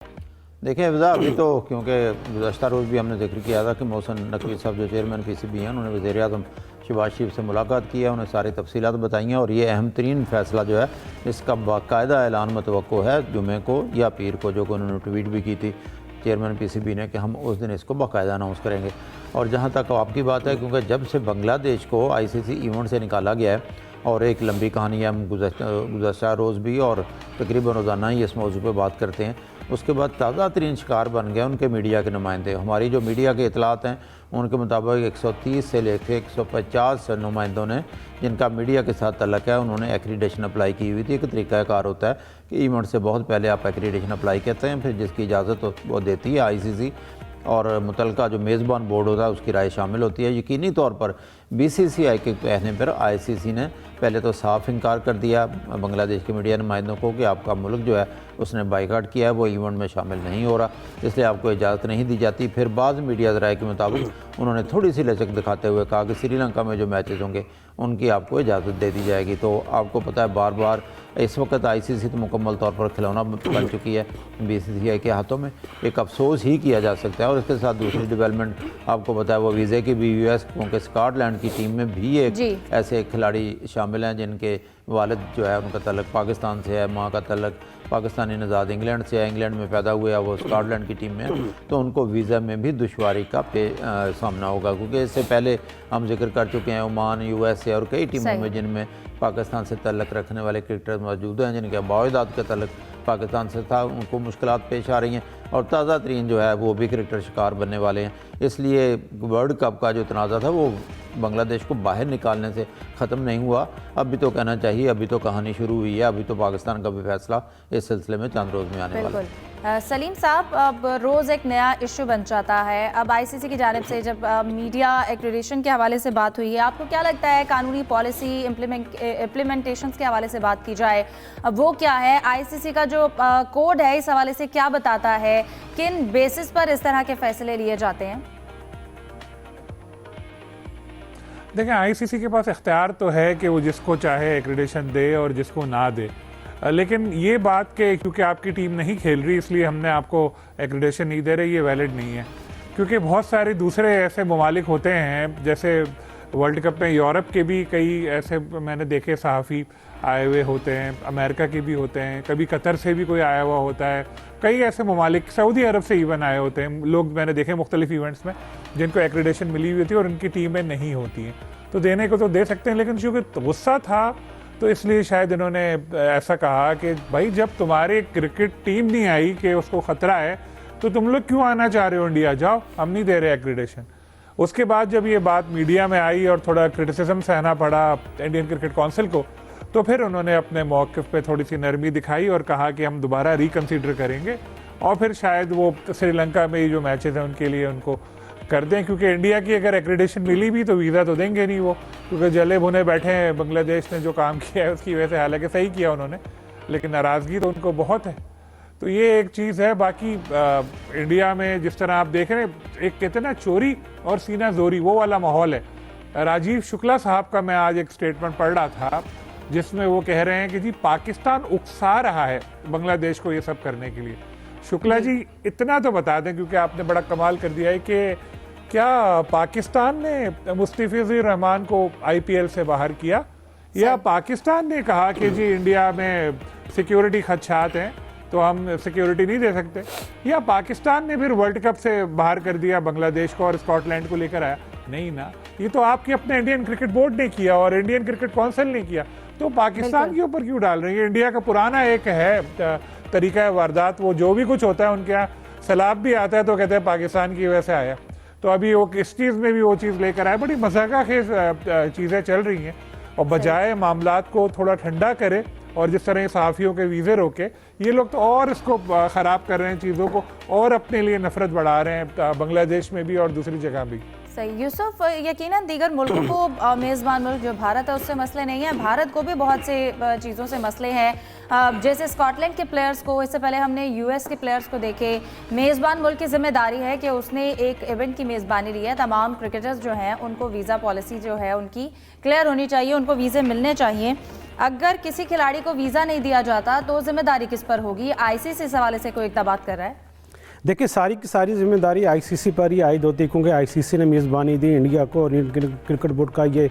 देखिए फिज़ा, अभी तो क्योंकि गुज़श्ता रोज़ भी हमने जिक्र किया था कि मोहसिन नकवी साहब जो चेयरमैन पीसीबी हैं, उन्होंने वज़ीर-ए-आज़म शहबाज शरीफ से मुलाकात की है, उन्हें सारी तफसीलात बताई हैं और ये अहम तरीन फ़ैसला जो है इसका बाकायदा ऐलान मुतवक्को है जुमे को या पीर को, जो कि उन्होंने ट्वीट भी की थी चेयरमैन पीसीबी ने कि हम उस दिन इसको बाकायदा अनाउंस करेंगे। और जहाँ तक आपकी बात है, क्योंकि जब से बांग्लादेश को आईसीसी इवेंट से निकाला गया है और एक लंबी कहानी है, हम गुज़श्ता रोज़ भी और तकरीबन रोज़ाना ही इस मौजू पर बात करते हैं, उसके बाद ताज़ा तरीन शिकार बन गए उनके मीडिया के नुमाइंदे। हमारी जो मीडिया के इतलात हैं उनके मुताबिक 130 से लेकर 150 नुमाइंदों ने, जिनका मीडिया के साथ तल्लक है, उन्होंने एक्रीडेशन अप्लाई की हुई थी। एक तरीक़ाकार होता है कि इवेंट से बहुत पहले आप एक्रीडेशन अप्लाई करते हैं, फिर जिसकी इजाज़त वो देती है आईसीसी और मुतलका जो मेज़बान बोर्ड होता है उसकी राय शामिल होती है। यकीनी तौर पर बीसीसीआई के कहने पर आईसीसी ने पहले तो साफ इनकार कर दिया बांग्लादेश के मीडिया नुमाइंदों को कि आपका मुल्क जो है उसने बाइकाट किया है, वो इवेंट में शामिल नहीं हो रहा, इसलिए आपको इजाज़त नहीं दी जाती। फिर बाद मीडिया ज़राए के मुताबिक उन्होंने थोड़ी सी लचक दिखाते हुए कहा कि श्रीलंका में जो मैचेज़ होंगे उनकी आपको इजाज़त दे दी जाएगी। तो आपको पता है बार बार इस वक्त आईसीसी तो मुकम्मल तौर पर खिलौना बन चुकी है बीसीसीआई के हाथों में। एक अफसोस ही किया जा सकता है। और इसके साथ दूसरी डेवलपमेंट आपको पता है वो वीज़े की भी यूएस, क्योंकि स्कॉटलैंड की टीम में भी एक ऐसे खिलाड़ी शामिल हैं जिनके वालिद जो है उनका तल्लक पाकिस्तान से है, माँ का तल्लक पाकिस्तानी नज़ाद इंग्लैंड से है, इंग्लैंड में पैदा हुए है, वो स्कॉटलैंड की टीम में है, तो उनको वीज़ा में भी दुश्वारी का सामना होगा। क्योंकि इससे पहले हम जिक्र कर चुके हैं ओमान, यूएसए और कई टीमों में जिनमें पाकिस्तान से तल्लक रखने वाले क्रिकेटर मौजूद हैं, जिनके बाओदाद का तल्लक पाकिस्तान से था, उनको मुश्किलात पेश आ रही हैं और ताज़ा तरीन जो है वो भी क्रिकेटर शिकार बनने वाले हैं। इसलिए वर्ल्ड कप का जो तनाज़ा था वो बांग्लादेश को बाहर निकालने से ख़त्म नहीं हुआ। अभी तो कहना चाहिए अभी तो कहानी शुरू हुई है, अभी तो पाकिस्तान का भी फैसला इस सिलसिले में चंद रोज़ में आने वाला है। सलीम साहब, अब रोज़ एक नया इशू बन जाता है। अब आईसीसी की जानिब से जब मीडिया एक्रेडिटेशन के हवाले से बात हुई है, आपको क्या लगता है कानूनी पॉलिसी इम्प्लीमेंटेशंस के हवाले से बात की जाए, अब वो क्या है? आईसीसी का जो कोड है इस हवाले से क्या बताता है? किन बेसिस पर इस तरह के फैसले लिए जाते हैं? देखें, आईसीसी के पास इख्तियार तो है कि वो जिसको चाहे एक्रेडिटेशन दे और जिसको ना दे, लेकिन ये बात कि क्योंकि आपकी टीम नहीं खेल रही इसलिए हमने आपको एक्रेडिटेशन नहीं दे रहे, ये वैलिड नहीं है। क्योंकि बहुत सारे दूसरे ऐसे ममालिक होते हैं, जैसे वर्ल्ड कप में यूरोप के भी कई ऐसे मैंने देखे सहाफ़ी आए हुए होते हैं, अमेरिका के भी होते हैं, कभी कतर से भी कोई आया हुआ होता है, कई ऐसे ममालिक, सऊदी अरब से इवन आए होते हैं लोग, मैंने देखे मुख्तलिफ इवेंट्स में जिनको एक्रेडिटेशन मिली हुई थी और उनकी टीमें नहीं होती हैं। तो देने को तो दे सकते हैं, लेकिन चूँकि गुस्सा था तो इसलिए शायद इन्होंने ऐसा कहा कि भाई जब तुम्हारी क्रिकेट टीम नहीं आई कि उसको ख़तरा है तो तुम लोग क्यों आना चाह रहे हो इंडिया, जाओ, हम नहीं दे रहे एक्रेडिटेशन। उसके बाद जब ये बात मीडिया में आई और थोड़ा क्रिटिसिज्म सहना पड़ा इंडियन क्रिकेट काउंसिल को, तो फिर उन्होंने अपने मौक़िफ़ पे थोड़ी सी नरमी दिखाई और कहा कि हम दोबारा रिकन्सिडर करेंगे और फिर शायद वो श्रीलंका में जो मैचेस हैं उनके लिए उनको कर दें। क्योंकि इंडिया की अगर एक्रेडिटेशन मिली भी तो वीज़ा तो देंगे नहीं वो, क्योंकि जले भुने बैठे हैं। बांग्लादेश ने जो काम किया है उसकी वजह से, हालांकि सही किया उन्होंने, लेकिन नाराज़गी तो उनको बहुत है। तो ये एक चीज़ है। बाकी इंडिया में जिस तरह आप देख रहे हैं, एक कहते हैं ना चोरी और सीना जोरी, वो वाला माहौल है। राजीव शुक्ला साहब का मैं आज एक स्टेटमेंट पढ़ रहा था जिसमें वो कह रहे हैं कि जी पाकिस्तान उकसा रहा है बांग्लादेश को ये सब करने के लिए। शुक्ला जी इतना तो बता दें, क्योंकि आपने बड़ा कमाल कर दिया है, कि क्या पाकिस्तान ने मुस्तफिजुर रहमान को आईपीएल से बाहर किया, या पाकिस्तान ने कहा कि जी इंडिया में सिक्योरिटी खदशात हैं तो हम सिक्योरिटी नहीं दे सकते, या पाकिस्तान ने फिर वर्ल्ड कप से बाहर कर दिया बांग्लादेश को और स्कॉटलैंड को लेकर आया? नहीं ना, ये तो आपके अपने इंडियन क्रिकेट बोर्ड ने किया और इंडियन क्रिकेट काउंसिल ने किया। तो पाकिस्तान के ऊपर क्यों डाल रही है? इंडिया का पुराना एक है तरीका वारदात, वो जो भी कुछ होता है उनके यहाँ सैलाब भी आता है तो कहते हैं पाकिस्तान की वजह से आया। तो अभी वो इस चीज़ में भी वो चीज़ लेकर आए, बड़ी मजाका खेज चीज़ें चल रही हैं। और बजाय मामलात को थोड़ा ठंडा करे और जिस तरह सहाफ़ियों के वीज़े रोके, ये लोग तो और इसको ख़राब कर रहे हैं चीज़ों को, और अपने लिए नफरत बढ़ा रहे हैं बांग्लादेश में भी और दूसरी जगह भी। सही। यूसुफ, यकीनन दीगर मुल्कों को मेज़बान मुल्क जो भारत है उससे मसले नहीं है, भारत को भी बहुत से चीज़ों से मसले हैं। जैसे स्कॉटलैंड के प्लेयर्स को, इससे पहले हमने यूएस के प्लेयर्स को देखे। मेज़बान मुल्क की जिम्मेदारी है कि उसने एक इवेंट की मेज़बानी ली है। तमाम क्रिकेटर्स जो हैं उनको वीज़ा पॉलिसी जो है उनकी क्लियर होनी चाहिए, उनको वीज़े मिलने चाहिए। अगर किसी खिलाड़ी को वीज़ा नहीं दिया जाता तो जिम्मेदारी किस पर होगी? आईसीसी इस हवाले से कोई इक़दाम कर रहा है? देखिए, सारी की सारी जिम्मेदारी आईसीसी पर ही आयद होती है, क्योंकि आईसीसी ने मेज़बानी दी इंडिया को और इंडियन क्रिकेट बोर्ड का ये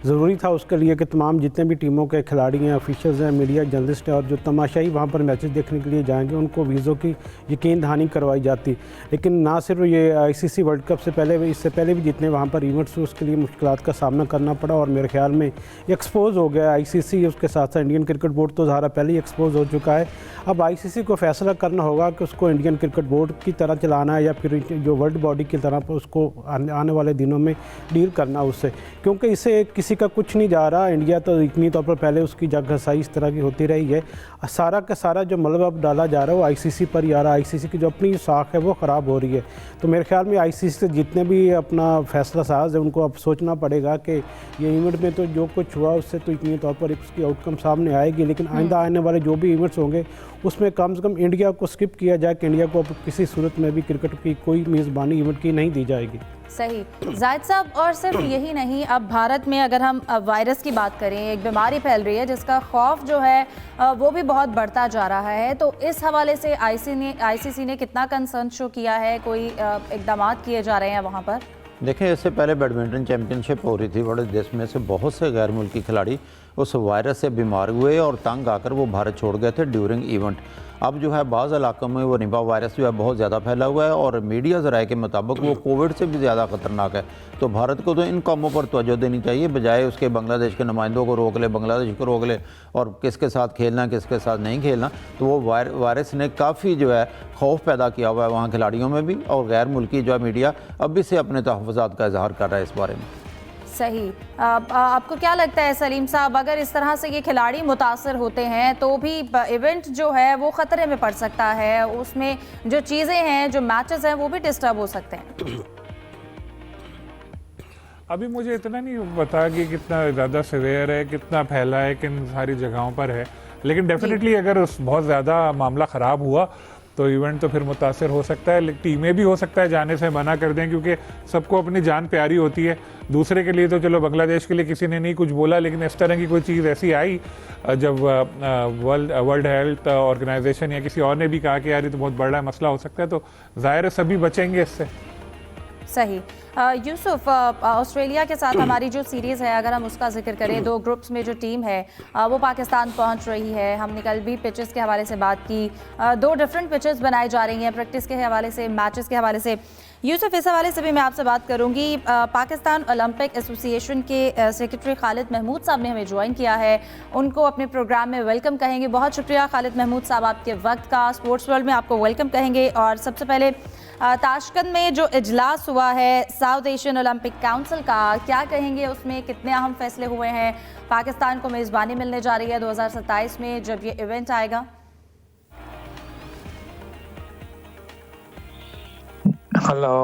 ज़रूरी था उसके लिए कि तमाम जितने भी टीमों के खिलाड़ी हैं, ऑफिशियल्स हैं, मीडिया जर्नलिस्ट हैं और जो तमाशाई वहाँ पर मैचेस देखने के लिए जाएंगे उनको वीज़ों की यकीन दहानी करवाई जाती। लेकिन ना सिर्फ ये आईसीसी वर्ल्ड कप से पहले, इससे पहले भी जितने वहाँ पर इवेंट्स हुए उसके लिए मुश्किलात का सामना करना पड़ा और मेरे ख्याल में एक्सपोज हो गया आईसीसी। उसके साथ साथ इंडियन क्रिकेट बोर्ड तो ज़्यादा पहले ही एक्सपोज हो चुका है। अब आईसीसी को फैसला करना होगा कि उसको इंडियन क्रिकेट बोर्ड की तरह चलाना है या फिर जो वर्ल्ड बॉडी की तरह उसको आने वाले दिनों में डील करना उससे, क्योंकि इससे किसी का कुछ नहीं जा रहा। इंडिया तो इतनी तौर पर पहले उसकी जगहसाई इस तरह की होती रही है। सारा का सारा जो मलबा अब डाला जा रहा है वो आईसीसी पर ही आ रहा है। आईसीसी की जो अपनी साख है वो ख़राब हो रही है। तो मेरे ख्याल में आईसीसी से जितने भी अपना फैसला साज है उनको अब सोचना पड़ेगा कि ये इवेंट में तो जो कुछ हुआ उससे तो इतनी तौर पर उसकी आउटकम सामने आएगी, लेकिन आइंदा आने वाले जो भी इवेंट्स होंगे उसमें कम से कम इंडिया को स्किप किया जाए कि इंडिया को अब किसी सूरत में भी क्रिकेट की कोई मेज़बानी इवेंट की नहीं दी जाएगी। सही जाहिद साहब, और सिर्फ यही नहीं, अब भारत में अगर हम वायरस की बात करें, एक बीमारी फैल रही है जिसका खौफ जो है वो भी बहुत बढ़ता जा रहा है। तो इस हवाले से आईसीसी ने कितना कंसर्न शो किया है? कोई इकदाम किए जा रहे हैं वहाँ पर? देखें, इससे पहले बैडमिंटन चैम्पियनशिप हो रही थी, बड़े देश में से बहुत से गैर मुल्की खिलाड़ी उस वायरस से बीमार हुए और तंग आकर वो भारत छोड़ गए थे ड्यूरिंग इवेंट। अब जो है बाज़ इलाकों में वो निपा वायरस जो है बहुत ज़्यादा फैला हुआ है और मीडिया ज़राए के मुताबिक वो कोविड से भी ज़्यादा ख़तरनाक है। तो भारत को तो इन कामों पर तवज्जो देनी चाहिए, बजाय उसके बांग्लादेश के नुमाइंदों को रोक ले, बांग्लादेश को रोक ले और किसके साथ खेलना किसके साथ नहीं खेलना। तो वो वायरस ने काफ़ी जो है खौफ पैदा किया हुआ है वहाँ खिलाड़ियों में भी, और गैर मुल्की जो है मीडिया अब भी से अपने तहफ़्फ़ुज़ात का इजहार कर रहा है इस बारे में। सही। आपको क्या लगता है सलीम साहब, अगर इस तरह से ये खिलाड़ी मुतासर होते हैं तो भी इवेंट जो है वो ख़तरे में पड़ सकता है, उसमें जो चीज़ें हैं, जो मैचेस हैं वो भी डिस्टर्ब हो सकते हैं? अभी मुझे इतना नहीं पता कि कितना ज़्यादा सीवियर है, कितना फैला है, किन सारी जगहों पर है, लेकिन डेफिनेटली अगर बहुत ज़्यादा मामला ख़राब हुआ तो इवेंट तो फिर मुतासर हो सकता है। टीमें भी हो सकता है जाने से मना कर दें, क्योंकि सबको अपनी जान प्यारी होती है। दूसरे के लिए तो चलो, बांग्लादेश के लिए किसी ने नहीं कुछ बोला, लेकिन इस तरह की कोई चीज़ ऐसी आई जब वर्ल्ड हेल्थ ऑर्गेनाइजेशन या किसी और ने भी कहा कि यार ये तो बहुत बड़ा मसला हो सकता है, तो ज़ाहिर है सभी बचेंगे इससे। सही। यूसुफ, ऑस्ट्रेलिया के साथ हमारी जो सीरीज़ है अगर हम उसका जिक्र करें, 2 ग्रुप्स में जो टीम है वो पाकिस्तान पहुंच रही है। हमने कल भी पिचेस के हवाले से बात की, 2 डिफरेंट पिचेस बनाई जा रही हैं प्रैक्टिस के हवाले से, मैचेस के हवाले से। यूसुफ, इस हवाले से भी मैं आपसे बात करूंगी। पाकिस्तान ओलंपिक एसोसिएशन के सेक्रेटरी खालिद महमूद साहब ने हमें ज्वाइन किया है, उनको अपने प्रोग्राम में वेलकम कहेंगे। बहुत शुक्रिया खालिद महमूद साहब आपके वक्त का, स्पोर्ट्स वर्ल्ड में आपको वेलकम कहेंगे। और सबसे पहले ताशकंद में जो इजलास हुआ है साउथ एशियन ओलंपिक काउंसिल का, क्या कहेंगे उसमें कितने अहम फैसले हुए हैं? पाकिस्तान को मेज़बानी मिलने जा रही है 2027 में जब ये इवेंट आएगा। हेलो,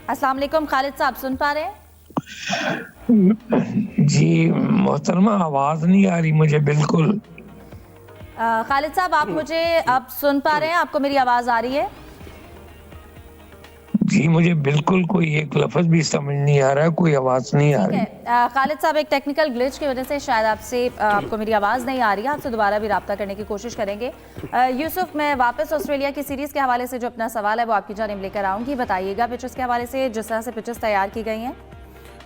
अस्सलाम वालेकुम खालिद साहब, सुन पा रहे हैं? जी मोहतरमा, आवाज नहीं आ रही मुझे बिल्कुल। खालिद साहब, आप मुझे अब सुन पा रहे हैं? आपको मेरी आवाज़ आ रही है? जी मुझे बिल्कुल कोई एक लफ्ज भी समझ नहीं आ रहा है, कोई आवाज नहीं आ रही। खालिद साहब, एक टेक्निकल ग्लिच की वजह से शायद आपको मेरी आवाज़ नहीं आ रही है, आपसे दोबारा भी रब्ता करने की कोशिश करेंगे। यूसुफ, मैं वापस ऑस्ट्रेलिया की सीरीज़ के हवाले से जो अपना सवाल है वो आपकी जानिब लेकर आऊँगी। बताइएगा पिचेस के हवाले से, जिस तरह से पिचेस तैयार की गई हैं।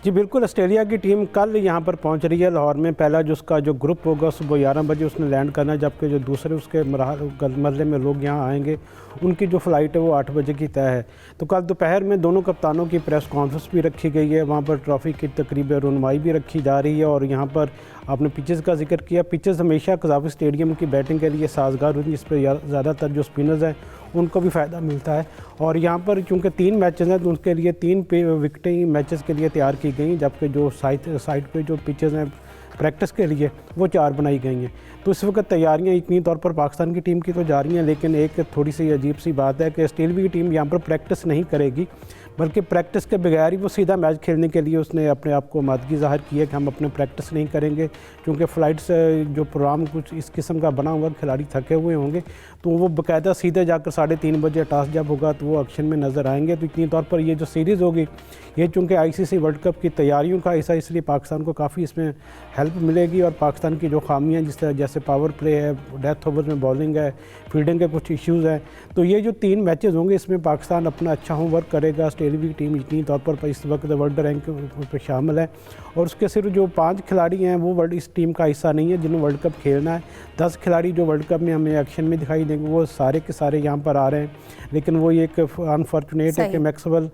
जी बिल्कुल, ऑस्ट्रेलिया की टीम कल यहाँ पर पहुँच रही है लाहौर में। पहला जो उसका जो ग्रुप होगा सुबह 11 बजे उसने लैंड करना है, जबकि जो दूसरे उसके मरहले में लोग यहाँ आएंगे उनकी जो फ़्लाइट है वो 8 बजे की तय है। तो कल दोपहर में दोनों कप्तानों की प्रेस कॉन्फ्रेंस भी रखी गई है, वहाँ पर ट्रॉफ़ी की तकरीब रुनमाई भी रखी जा रही है। और यहाँ पर आपने पिचेस का जिक्र किया, पिचेस हमेशा कज़ाफ़ी स्टेडियम की बैटिंग के लिए साजगार होती है, जिस पर ज़्यादातर जो स्पिनर्स हैं उनको भी फ़ायदा मिलता है। और यहाँ पर चूँकि 3 मैचेस हैं तो उनके लिए 3 विकेटें मैचेस के लिए तैयार की गई, जबकि जो साइड पे जो पिचेस हैं प्रैक्टिस के लिए, वो 4 बनाई गई हैं। तो इस वक्त तैयारियां यकीनी तौर पर पाकिस्तान की टीम की तो जा रही हैं, लेकिन एक थोड़ी सी अजीब सी बात है कि ऑस्ट्रेलिया की टीम यहाँ पर प्रैक्टिस नहीं करेगी, बल्कि प्रैक्टिस के बगैर ही वो सीधा मैच खेलने के लिए उसने अपने आप को आमादगी ज़ाहिर की है कि हम अपने प्रैक्टिस नहीं करेंगे, क्योंकि फ़्लाइट्स जो प्रोग्राम कुछ इस किस्म का बना हुआ, खिलाड़ी थके हुए होंगे, तो वो बाकायदा सीधे जाकर 3:30 बजे टॉस जब होगा तो वो एक्शन में नज़र आएंगे। तो इतनी तौर पर ये जो सीरीज़ होगी, ये चूँकि ICC वर्ल्ड कप की तैयारियों का हिस्सा, इसलिए पाकिस्तान को काफ़ी इसमें हेल्प मिलेगी। और पाकिस्तान की जो खामियाँ जिस तरह जैसे पावर प्ले है, डेथ ओवर में बॉलिंग है, फील्डिंग के कुछ इश्यूज़ हैं, तो ये जो 3 मैचेस होंगे इसमें पाकिस्तान अपना अच्छा होमवर्क करेगा। ऑस्ट्रेलिया की टीम इतनी तौर पर इस वक्त वर्ल्ड रैंक पर शामिल है, और उसके सिर्फ जो 5 खिलाड़ी हैं वो वर्ल्ड इस टीम का हिस्सा नहीं है जिन्हें वर्ल्ड कप खेलना है। 10 खिलाड़ी जो वर्ल्ड कप में हमें एक्शन में दिखाई देंगे वो सारे के सारे यहाँ पर आ रहे हैं, लेकिन वो एक अनफॉर्चुनेट है कि मैक्सवेल